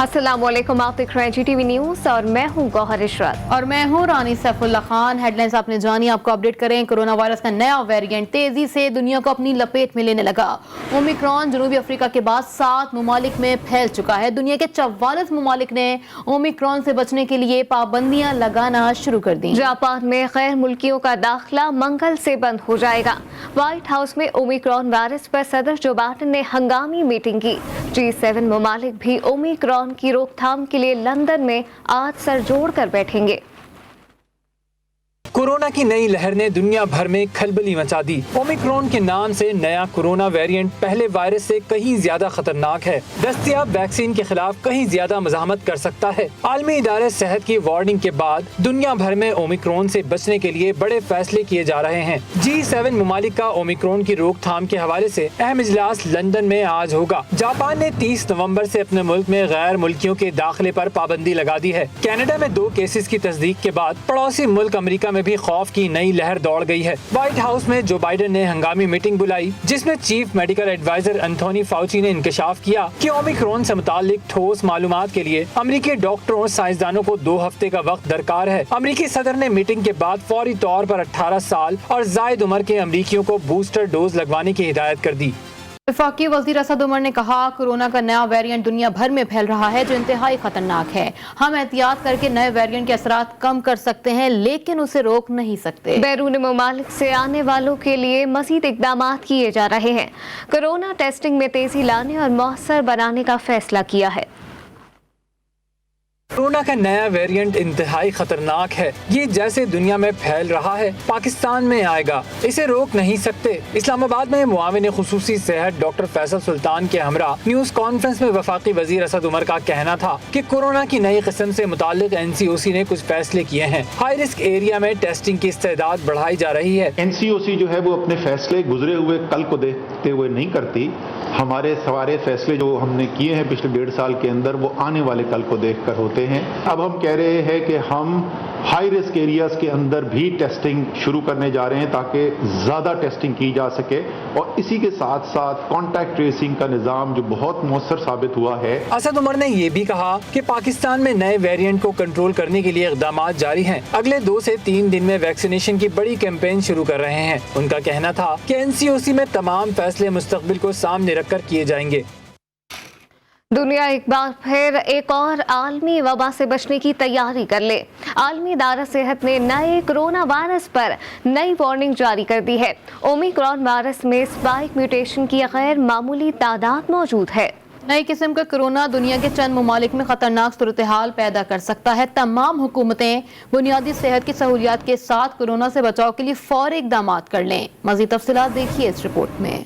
अस्सलाम वालेकुम, आप देख रहे हैं GTV न्यूज और मैं हूं गौहर इशरत और मैं हूं रानी सैफुल्ला खान। हेडलाइंस आपने जानी, आपको अपडेट करें। कोरोना वायरस का नया वेरिएंट तेजी से दुनिया को अपनी लपेट में लेने लगा। ओमिक्रॉन जनूबी अफ्रीका के बाद 7 ममालिक में फैल चुका है। दुनिया के 44 ममालिक ने ओमिक्रॉन से बचने के लिए पाबंदियां लगाना शुरू कर दी। जापान में गैर मुल्कियों का दाखिला मंगल से बंद हो जाएगा। व्हाइट हाउस में ओमिक्रॉन वायरस पर सदर जो बाइडेन ने हंगामी मीटिंग की। G7 ममालिक भी ओमिक्रॉन की रोकथाम के लिए लंदन में आज सर जोड़ कर बैठेंगे। कोरोना की नई लहर ने दुनिया भर में खलबली मचा दी। ओमिक्रॉन के नाम से नया कोरोना वेरिएंट पहले वायरस से कहीं ज्यादा खतरनाक है। दस्तयाब वैक्सीन के खिलाफ कहीं ज्यादा मज़ाहमत कर सकता है। आलमी इदारे सेहत की वार्निंग के बाद दुनिया भर में ओमिक्रॉन से बचने के लिए बड़े फैसले किए जा रहे हैं। G7 ममालिक का ओमिक्रॉन की रोकथाम के हवाले से अहम इजलास लंदन में आज होगा। जापान ने 30 नवंबर से अपने मुल्क में गैर मुल्कियों के दाखिले पर पाबंदी लगा दी है। कनाडा में 2 केसेस की तस्दीक के बाद पड़ोसी मुल्क अमेरिका में भी खौफ की नई लहर दौड़ गई है। व्हाइट हाउस में जो बाइडेन ने हंगामी मीटिंग बुलाई, जिसमें chief medical adviser Anthony Fauci ने इंकशाफ किया कि ओमिक्रॉन से मुतालिक ठोस मालूमात के लिए अमेरिकी डॉक्टरों और साइंसदानों को 2 हफ्ते का वक्त दरकार है। अमेरिकी सदर ने मीटिंग के बाद फौरी तौर पर 18 साल और जायद उम्र के अमेरिकियों को बूस्टर डोज लगवाने की हिदायत कर दी। वफाकी वज़ीर असद उमर ने कहा, कोरोना का नया वेरिएंट दुनिया भर में फैल रहा है जो इंतहाई खतरनाक है। हम एहतियात करके नए वेरिएंट के असरात कम कर सकते हैं, लेकिन उसे रोक नहीं सकते। बैरून ममालिक से आने वालों के लिए मजीद इकदाम किए जा रहे हैं। कोरोना टेस्टिंग में तेजी लाने और मौसर बनाने का फैसला किया है। कोरोना का नया वेरिएंट इंतहाई खतरनाक है। ये जैसे दुनिया में फैल रहा है, पाकिस्तान में आएगा, इसे रोक नहीं सकते। इस्लामाबाद में मुआविन खुसूसी सेहत डॉक्टर फैसल सुल्तान के हमरा न्यूज कॉन्फ्रेंस में वफाकी वजीर असद उमर का कहना था कि कोरोना की नई किस्म से मुतालिक NCOC ने कुछ फैसले किए हैं। हाई रिस्क एरिया में टेस्टिंग की इस्तेदाद बढ़ाई जा रही है। NCOC जो है वो अपने फैसले गुजरे हुए कल को देखते हुए नहीं करती। हमारे सारे फैसले जो हमने किए हैं पिछले 1.5 साल के अंदर, वो आने वाले कल को देखकर होते हैं। अब हम कह रहे हैं कि हम हाई रिस्क एरियाज के अंदर भी टेस्टिंग शुरू करने जा रहे हैं ताकि ज़्यादा टेस्टिंग की जा सके, और इसी के साथ साथ कॉन्टैक्ट ट्रेसिंग का निज़ाम जो बहुत मौसर साबित हुआ है। असद उमर ने ये भी कहा कि पाकिस्तान में नए वेरिएंट को कंट्रोल करने के लिए इक़दाम जारी हैं। अगले 2 से 3 दिन में वैक्सीनेशन की बड़ी कैंपेन शुरू कर रहे हैं। उनका कहना था कि NCOC में तमाम फैसले मुस्तकबिल को सामने रखकर किए जाएंगे। दुनिया एक बार फिर एक और आलमी वबा से बचने की तैयारी कर ले। आलमी इदारा सेहत ने नए कोरोना वायरस पर नई वार्निंग जारी कर दी है। ओमिक्रॉन वायरस में स्पाइक म्यूटेशन की गैर मामूली तादाद मौजूद है। नई किस्म का कोरोना दुनिया के चंद ममालिक में खतरनाक सूरत हाल पैदा कर सकता है। तमाम हुकूमतें बुनियादी सेहत की सहूलियात के साथ कोरोना से बचाव के लिए फौरी इकदाम कर लें। मज़ीद तफसीलात देखिए इस रिपोर्ट में।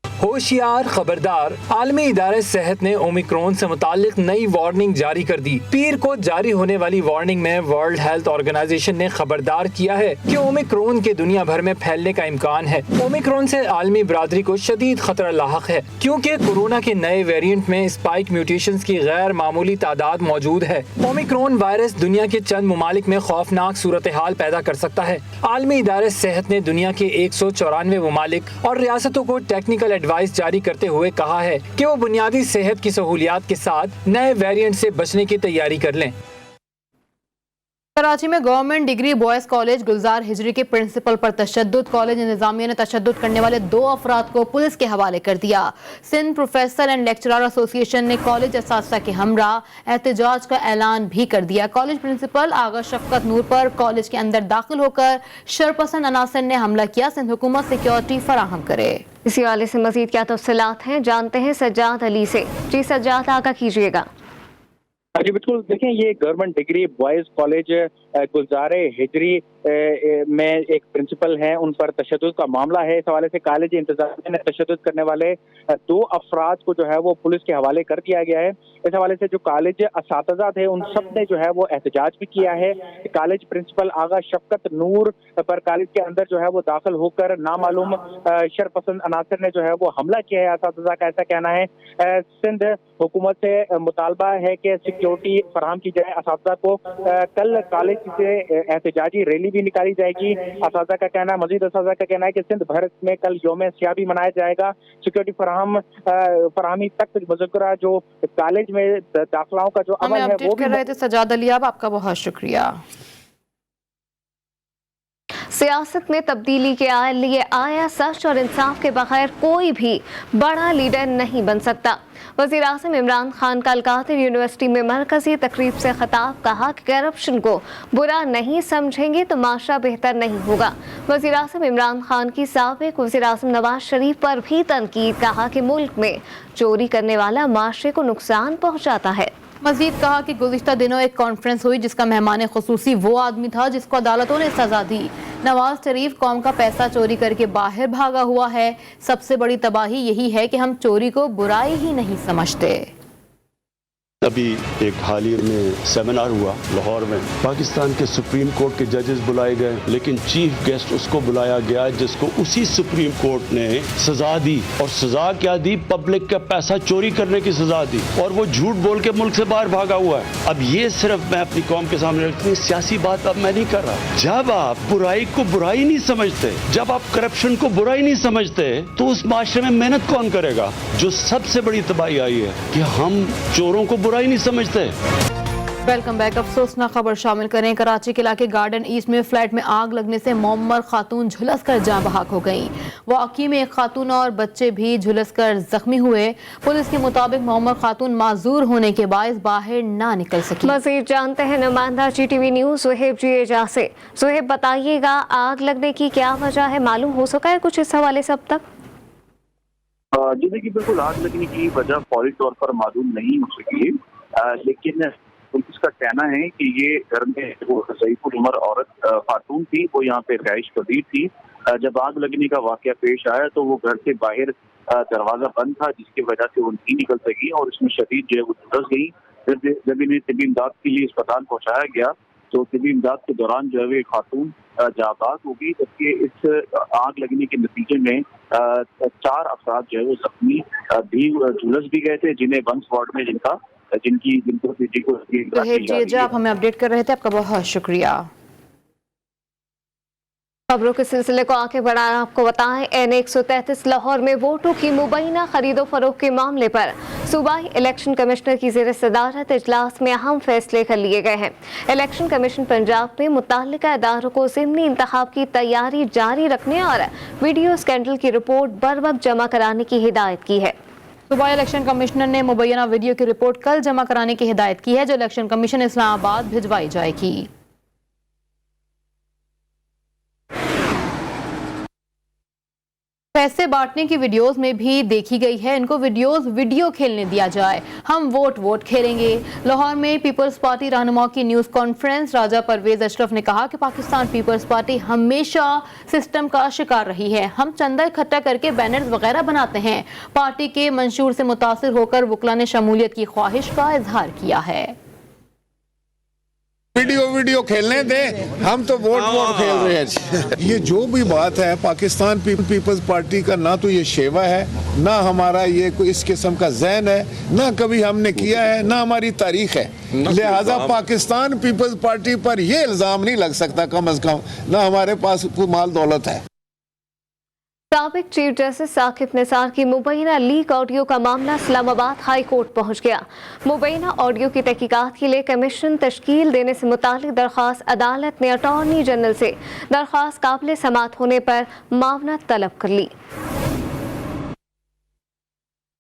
होशियार खबरदार, आलमी इदारे सेहत ने ओमिक्रॉन से मुतालिक नई वार्निंग जारी कर दी। पीर को जारी होने वाली वार्निंग में वर्ल्ड हेल्थ ऑर्गेनाइजेशन ने खबरदार किया है कि ओमिक्रॉन के दुनिया भर में फैलने का इम्कान है। ओमिक्रॉन से आलमी बरादरी को शदीद खतरा लाहक है, क्योंकि कोरोना के नए वेरिएंट में स्पाइक म्यूटेशंस की गैर मामूली तादाद मौजूद है। ओमिक्रॉन वायरस दुनिया के चंद ममालिक में खौफनाक सूरत हाल पैदा कर सकता है। आलमी इदारे सेहत ने दुनिया के 194 ममालिक और रियासतों को टेक्निकल एडवाइस जारी करते हुए कहा है कि वो बुनियादी सेहत की सहूलियात के साथ नए वेरिएंट से बचने की तैयारी कर लें। कराची में गवर्नमेंट डिग्री बॉयज कॉलेज गुलजार हिजरी के प्रिंसिपल पर तशद्दुद। कॉलेज इंतजामिया ने तशद्दुद करने वाले 2 अफराद को पुलिस के हवाले कर दिया। Sindh professor and lecturer association ने कॉलेज असातिज़ा के हमरा एहतजाज का ऐलान भी कर दिया। कॉलेज प्रिंसिपल आगा शफकत नूर पर कॉलेज के अंदर दाखिल होकर शरपसंद अनासर ने हमला किया। सिंध हुकूमत सिक्योरिटी फराहम करे। इसी वाले से मजीद क्या तफसीलात हैं, जानते हैं सज्जाद अली से। जी सज्जाद, आगा कीजिएगा। जी बिल्कुल, देखें, ये गवर्नमेंट डिग्री बॉयज कॉलेज गुलजार हिजरी में एक प्रिंसिपल हैं, उन पर तशद्दुद का मामला है। इस हवाले से कॉलेज इंतजामिया ने तशद्दुद करने वाले 2 अफराद को जो है वो पुलिस के हवाले कर दिया गया है। इस हवाले से जो कॉलेज असातिज़ा थे उन सब ने जो है वो एहतजाज भी किया है। कॉलेज प्रिंसिपल आगा शफकत नूर पर कॉलेज के अंदर जो है वो दाखिल होकर नामालूम शरपसंद अनासर ने जो है वो हमला किया है। असातिज़ा का ऐसा कहना है। सिंध हुकूमत से मुतालबा है कि सिक्योरिटी फराहम की जाए असातिज़ा को। कल कॉलेज से एहतजाजी रैली भी निकाली जाएगी। असातिज़ा का कहना है, मजीद असातिज़ा का कहना है कि सिंध भर में कल यौम सियाह भी मनाया जाएगा। सिक्योरिटी फराहमी तक मुज़क्करा जो कॉलेज में दाखिलाओं का जो अमल है वो भी कर रहे थे। सजाद अली, आपका बहुत शुक्रिया। सियासत में तब्दीली के लिए आया सच और इंसाफ के बगैर कोई भी बड़ा लीडर नहीं बन सकता। वज़ीर आज़म इमरान खान का अलकादिर यूनिवर्सिटी में मरकजी तकरीब से खिताब, कहा कि करप्शन को बुरा नहीं समझेंगे तो माशरा बेहतर नहीं होगा। वज़ीर आज़म इमरान खान की साबिक वज़ीर आज़म नवाज शरीफ पर भी तनकीद, कहा कि मुल्क में चोरी करने वाला माशरे को नुकसान पहुँचाता है। मजीद कहा कि गुज़िश्ता दिनों एक कॉन्फ्रेंस हुई जिसका मेहमान खुसूसी वो आदमी था जिसको अदालतों ने सजा दी। नवाज शरीफ कौम का पैसा चोरी करके बाहर भागा हुआ है। सबसे बड़ी तबाही यही है कि हम चोरी को बुराई ही नहीं समझते। अभी एक हाल ही में सेमिनार हुआ लाहौर में, पाकिस्तान के सुप्रीम कोर्ट के जजेस बुलाए गए, लेकिन चीफ गेस्ट उसको बुलाया गया जिसको उसी सुप्रीम कोर्ट ने सजा दी। और सजा क्या दी? पब्लिक का पैसा चोरी करने की सजा दी, और वो झूठ बोल के मुल्क से बाहर भागा हुआ है। अब ये सिर्फ मैं अपनी कौम के सामने रखती, सियासी बात अब मैं नहीं कर रहा। जब आप बुराई को बुराई नहीं समझते, जब आप करप्शन को बुराई नहीं समझते, तो उस माशरे में मेहनत कौन करेगा? जो सबसे बड़ी तबाही आई है कि हम चोरों को बुराई नहीं समझते। Welcome back. अफसोसनाक खबर शामिल करें। कराची के इलाके गार्डन ईस्ट में फ्लैट में आग लगने से मोमर खातून झुलस कर जाँ बहक हो गई। वाक़ई में एक खातून और बच्चे भी झुलस कर जख्मी हुए। पुलिस के मुताबिक मोमर खातून माजूर होने के बायस बाहर ना निकल सकी। मज़ीद जानते हैं नुमाइंदा GTV न्यूज़ सुहेब जी एजा से। सुहेब, बताइएगा आग लगने की क्या वजह है, मालूम हो सका है कुछ इस हवाले से अब तक? जी देखिए, बिल्कुल आग लगने की वजह फौरी तौर पर मालूम नहीं हो सकी, लेकिन पुलिस का कहना है कि ये घर में वो ज़ईफ़ुल उमर औरत खातून थी, वो यहाँ पे रहाइश पजीर थी। जब आग लगने का वाक़या पेश आया तो वो घर से बाहर दरवाज़ा बंद था, जिसकी वजह से वो नहीं निकल सकी और इसमें शदीद जो है वो झुलस गई। जब इन्हें तिबी इमदाद के लिए अस्पताल पहुँचाया गया तो तिबी इमदाद के दौरान जो है वो खातून जाबाज हो गई, जबकि इस आग लगने के नतीजे में 4 अफराद जो है वो जख्मी भी झुलस भी गए थे, जिन्हें वंस वार्ड में जिनको आप हमें अपडेट कर रहे थे, आपका बहुत शुक्रिया। खबरों के सिलसिले को आगे बढ़ाएं, आपको बताएं NA 133 लाहौर में वोटों की मुबैना खरीदो फरोख्त के मामले पर सूबाई इलेक्शन कमिश्नर की ज़ेर सदारत इजलास में अहम फैसले कर लिए गए हैं। इलेक्शन कमीशन पंजाब ने मुतल्लिका इदारों को ज़िमनी इंतखाब की तैयारी जारी रखने और वीडियो स्कैंडल की रिपोर्ट बर वक्त जमा कराने की हिदायत की है। सूबाई इलेक्शन कमिश्नर ने मुबैना वीडियो की रिपोर्ट कल जमा कराने की हिदायत की है, जो इलेक्शन कमीशन इस्लामाबाद भिजवाई जाएगी। पैसे बांटने की वीडियोस में भी देखी गई है, इनको वीडियो खेलने दिया जाए, हम वोट खेलेंगे। लाहौर में पीपल्स पार्टी रहनुमा की न्यूज़ कॉन्फ्रेंस, राजा परवेज अशरफ ने कहा कि पाकिस्तान पीपल्स पार्टी हमेशा सिस्टम का शिकार रही है। हम चंदा इकट्ठा करके बैनर्स वगैरह बनाते हैं। पार्टी के मंशूर से मुतासिर होकर वकला ने शमूलियत की ख्वाहिश का इजहार किया है। वीडियो खेलने दे, हम तो वोट खेल रहे हैं। ये जो भी बात है, पाकिस्तान पीपल्स पार्टी का ना तो ये शेवा है, ना हमारा ये कोई इस किस्म का ज़हन है, ना कभी हमने किया है, ना हमारी तारीख है। लिहाजा पाकिस्तान पीपल्स पार्टी पर ये इल्ज़ाम नहीं लग सकता, कम अज कम ना हमारे पास माल दौलत है। साबिक चीफ जस्टिस साकिब निसार की मुबैना लीक ऑडियो का मामला इस्लामाबाद हाई कोर्ट पहुंच गया। मुबैना ऑडियो की तहकीकात के लिए कमीशन तश्कील देने से मुतालिक दरख्वास्त अदालत ने अटॉर्नी जनरल से दरख्वास्त काबिल समाअत होने पर मावनत तलब कर ली।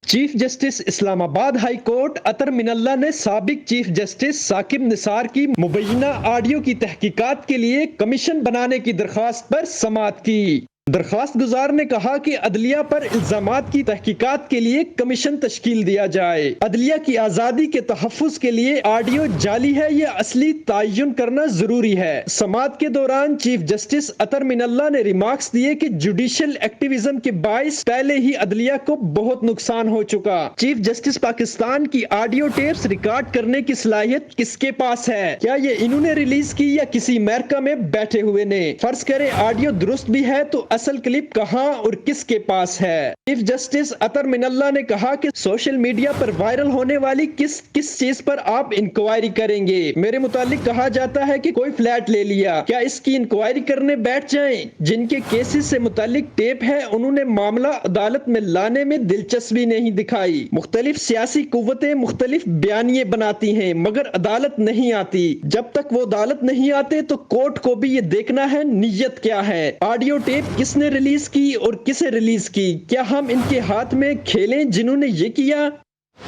Chief justice Islamabad high court Athar Minallah ने साबिक चीफ जस्टिस साकिब निसार की मुबैना ऑडियो की तहकीकात के लिए कमीशन बनाने की दरख्वास्त पर समाअत की। दरख्वास्त गुजार ने कहा कि अदलिया पर इल्जामात की तहकीकात के लिए कमीशन तश्कील दिया जाए। अदलिया की आज़ादी के तहफ़्फ़ुज़ के लिए ऑडियो जाली है या असली तयन करना जरूरी है। समाअत के दौरान चीफ जस्टिस अतर मिनल्ला ने रिमार्क्स दिए कि जुडिशल एक्टिविज्म के बाइस पहले ही अदलिया को बहुत नुकसान हो चुका। चीफ जस्टिस पाकिस्तान की ऑडियो टेप्स रिकॉर्ड करने की सलाहियत किसके पास है? क्या ये इन्होंने रिलीज की या किसी अमेरिका में बैठे हुए ने? फर्ज करे ऑडियो दुरुस्त भी है तो असल क्लिप कहां और किसके पास है। चीफ जस्टिस अतर मिनल्ला ने कहा कि सोशल मीडिया पर वायरल होने वाली किस चीज पर आप इंक्वायरी करेंगे। मेरे मुतालिक कहा जाता है कि कोई फ्लैट ले लिया, क्या इसकी इंक्वायरी करने बैठ जाएं? जिनके केसेस से मुतालिक टेप है उन्होंने मामला अदालत में लाने में दिलचस्पी नहीं दिखाई। मुख्तलिफ सियासी कुव्वतें मुख्तलिफ बयानिए बनाती हैं मगर अदालत नहीं आती। जब तक वो अदालत नहीं आते तो कोर्ट को भी ये देखना है नीयत क्या है। ऑडियो टेप किसने रिलीज की और किसे रिलीज की, क्या हम इनके हाथ में खेलें जिन्होंने ये किया।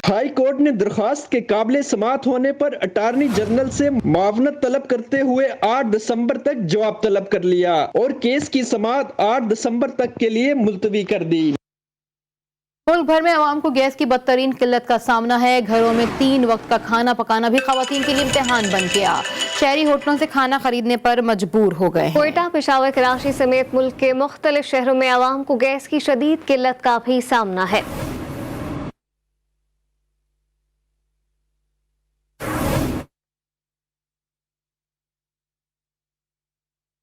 हाई कोर्ट ने दरख्वास्त के काबिल समाअत होने पर अटार्नी जनरल से मुआवनत तलब करते हुए 8 दिसंबर तक जवाब तलब कर लिया और केस की समाअत 8 दिसंबर तक के लिए मुलतवी कर दी। मुल्क भर में आवाम को गैस की बदतरीन किल्लत का सामना है। घरों में 3 वक्त का खाना पकाना भी खवातीन के लिए इम्तिहान बन गया। शहरी होटलों से खाना खरीदने पर मजबूर हो गए। कोयटा, पेशावर, कराची समेत मुल्क के मुख्तलिफ शहरों में आवाम को गैस की शदीद किल्लत का भी सामना है।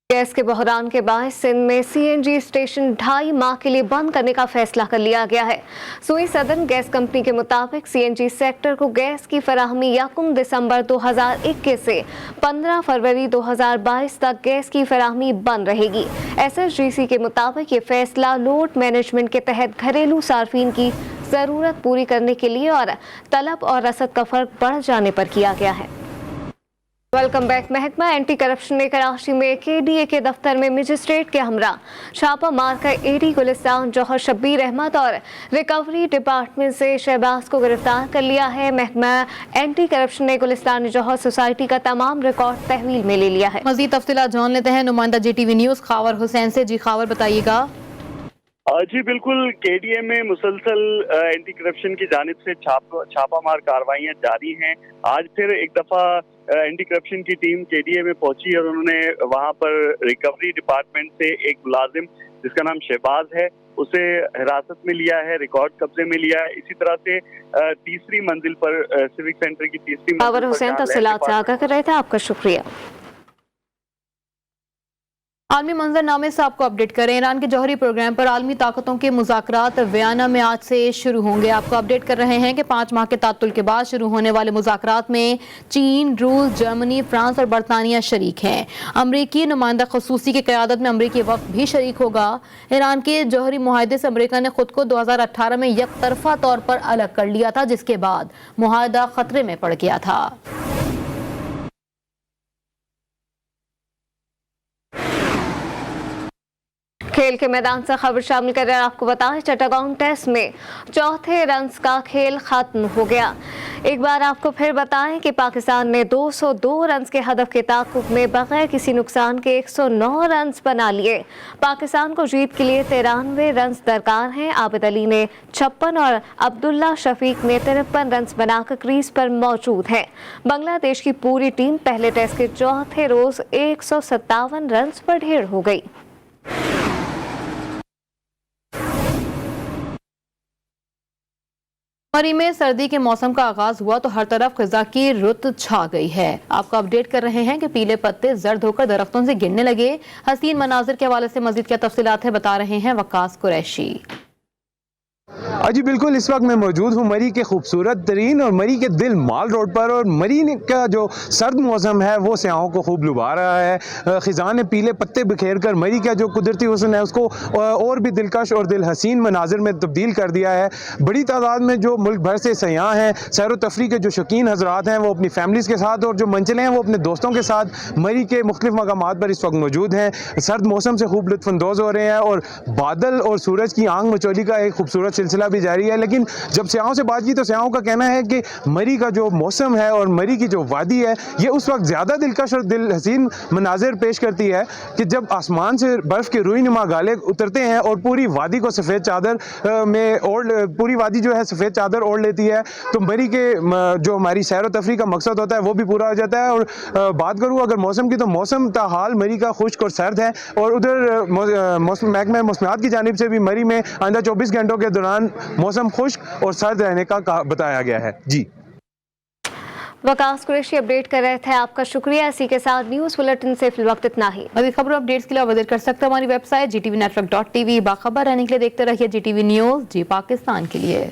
गैस के बहरान के बायस सिंध में सीएनजी स्टेशन 2.5 माह के लिए बंद करने का फैसला कर लिया गया है। सुई सदर्न गैस कंपनी के मुताबिक सीएनजी सेक्टर को गैस की फराहमी 1 दिसंबर 2021 से 15 फरवरी 2022 तक गैस की फराहमी बंद रहेगी। SSGC के मुताबिक ये फैसला लोड मैनेजमेंट के तहत घरेलू सार्फिन की ज़रूरत पूरी करने के लिए और तलब और रसद का फर्क बढ़ जाने पर किया गया है। Welcome back. महकमा एंटी करप्शन ने कराची में KDA के दफ्तर में मजिस्ट्रेट के हमरा छापा मारकर AD गुलिस्तान जौहर शब्बीर अहमद और रिकवरी डिपार्टमेंट से शहबाज को गिरफ्तार कर लिया है। महकमा एंटी करप्शन ने गुलिस्तान जौहर सोसाइटी का तमाम रिकॉर्ड तहवील में ले लिया है। मजीद तफसीलात जान लेते हैं नुमाइंदा JTV न्यूज़ खावर हुसैन से। जी खावर, बताइएगा। जी बिल्कुल, KDA में मुसलसल एंटी करप्शन की जानिब से छापामार कार्रवाइयाँ जारी हैं। आज फिर एक दफ़ा एंटी करप्शन की टीम KDA में पहुंची और उन्होंने वहां पर रिकवरी डिपार्टमेंट से एक मुलाजिम जिसका नाम शहबाज है उसे हिरासत में लिया है, रिकॉर्ड कब्जे में लिया है। इसी तरह से तीसरी मंजिल पर सिविक सेंटर की तीसरी मंजिल पर हुसैन तफसीलात से आगाह कर रहे थे, आपका शुक्रिया। आलमी मंजरनामे से आपको अपडेट करें। ईरान के जौहरी प्रोग्राम पर आलमी ताकतों के मुज़ाकरात वियना में आज से शुरू होंगे। आपको अपडेट कर रहे हैं कि 5 माह के तातुल के बाद शुरू होने वाले मुज़ाकरात में चीन, रूस, जर्मनी, फ्रांस और बरतानिया शरीक हैं। अमरीकी नुमाइंदा खसूसी की क़यादत में अमरीकी वफ़द भी शरीक होगा। ईरान के जौहरी मुआहदे से अमरीका ने खुद को 2018 में यकतरफा तौर पर अलग कर लिया था, जिसके बाद मुआहदा खतरे में पड़ गया था। खेल के मैदान से खबर शामिल कर आपको बताएं, चट्टागांव टेस्ट में चौथे रन्स का खेल खत्म हो गया। एक बार आपको फिर बताएं कि पाकिस्तान ने 202 रन्स के हदफ के ताक़ुब में बगैर किसी नुकसान के 109 रन्स बना लिए। पाकिस्तान को जीत के लिए 93 रन्स दरकार हैं। आबिद अली ने 56 और अब्दुल्ला शफीक ने 53 रन्स बनाकर क्रीज पर मौजूद हैं। बांग्लादेश की पूरी टीम पहले टेस्ट के चौथे रोज 157 रन्स पर ढेर हो गई। मरी में सर्दी के मौसम का आगाज हुआ तो हर तरफ खिजा की रुत छा गई है। आपको अपडेट कर रहे हैं कि पीले पत्ते जर्द होकर दरख्तों से गिरने लगे। हसीन मनाजिर के हवाले से मजीद क्या तफसीलात है, बता रहे हैं वकास कुरैशी। जी बिल्कुल, इस वक्त मैं मौजूद हूँ मरी के खूबसूरत तरीन और मरी के दिल माल रोड पर, और मरी का जो सर्द मौसम है वो सयाहों को खूब लुभा रहा है। खिज़ां ने पीले पत्ते बिखेर कर मरी का जो कुदरती हुस्न है उसको और भी दिलकश और दिल हसीन मनाजिर में तब्दील कर दिया है। बड़ी तादाद में जो मुल्क भर से सयाह हैं, सैर व तफरी के जो शौकीन हजरात हैं वो अपनी फैमिलीज़ के साथ और जो मंजिलें हैं वो अपने दोस्तों के साथ मरी के मुख्तलिफ मकामात पर इस वक्त मौजूद हैं। सर्द मौसम से खूब लुत्फ़अंदोज़ हो रहे हैं और बादल और सूरज की आंख मचोली का एक खूबसूरत सिलसिला भी जारी है। लेकिन जब सयाहों से बात की तो सयाहों का कहना है कि मरी का जो मौसम है और मरी की जो वादी है ये उस वक्त ज़्यादा दिलकश और दिल हसीन मनाजिर पेश करती है कि जब आसमान से बर्फ़ के रूई नुमा गाले उतरते हैं और पूरी वादी को सफ़ेद चादर में पूरी वादी जो है सफ़ेद चादर ओढ़ लेती है, तो मरी के जो हमारी सैर व तफरी का मकसद होता है वो भी पूरा हो जाता है। और बात करूँ अगर मौसम की, तो मौसम ताहाल मरी का खुश्क और सर्द है और उधर महकमा मौसमियात की जानिब से भी मरी में आइंदा 24 घंटों के दौरान मौसम खुश्क और सर्द रहने का बताया गया है। जी वकास कुरैशी अपडेट कर रहे थे, आपका शुक्रिया। इसी के साथ न्यूज़ बुलेटिन से फिल वक्त इतना ही। मज़ीद खबरों अपडेट्स के लिए विजिट कर सकते हैं हमारी वेबसाइट GTV network.tv। बाखबर रहने के लिए देखते रहिए GTV न्यूज़, जी पाकिस्तान के लिए।